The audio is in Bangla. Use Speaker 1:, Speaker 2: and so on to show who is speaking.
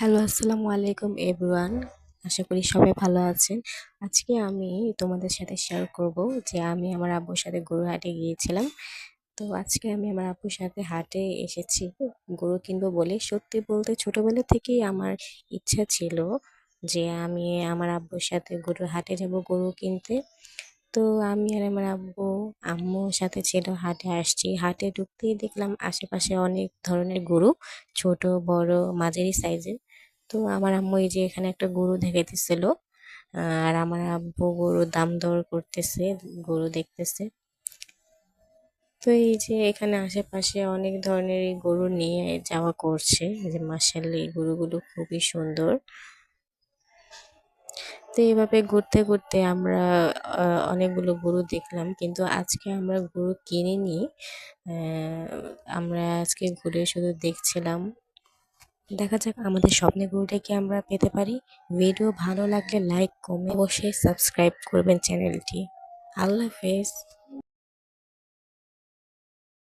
Speaker 1: হ্যালো, আসসালামু আলাইকুম এভরিওয়ান। আশা করি সবাই ভালো আছেন। আজকে আমি তোমাদের সাথে শেয়ার করব যে আমি আমার আব্বুর সাথে গরু হাটে গিয়েছিলাম। তো আজকে আমি আমার আব্বুর সাথে হাটে এসেছি গরু কিনবো বলে। সত্যি বলতে ছোটবেলা থেকেই আমার ইচ্ছা ছিল যে আমি আমার আব্বুর সাথে গরুর হাটে যাব গরু কিনতে। তো আমি আর আমার আব্বু আম্মুর সাথে ছিল হাটে আসছি। হাটে ঢুকতেই দেখলাম আশেপাশে অনেক ধরনের গরু, ছোট বড় মাঝারি সাইজের। তো আমার আম্মু এই যে এখানে একটা গরু দেখাইতেছিল, আর আমার আব্বু গরুর দাম দর করতেছে, গরু দেখতেছে। তো এই যে এখানে আশেপাশে অনেক ধরনের গরু নিয়ে যাওয়া করছে, যে মাশাআল্লাহ এই গরুগুলো খুবই সুন্দর। তো এইভাবে ঘুরতে ঘুরতে আমরা অনেকগুলো গরু দেখলাম, কিন্তু আজকে আমরা গরু কিনিনি। আহ, আমরা আজকে ঘুরে শুধু দেখছিলাম। দেখা যাক আমাদের স্বপ্নের গরুটা কি আমরা পেতে পারি। ভিডিও ভালো লাগলে লাইক কমেন্ট অবশ্যই সাবস্ক্রাইব করবেন চ্যানেলটি। আল্লাহ হাফেজ।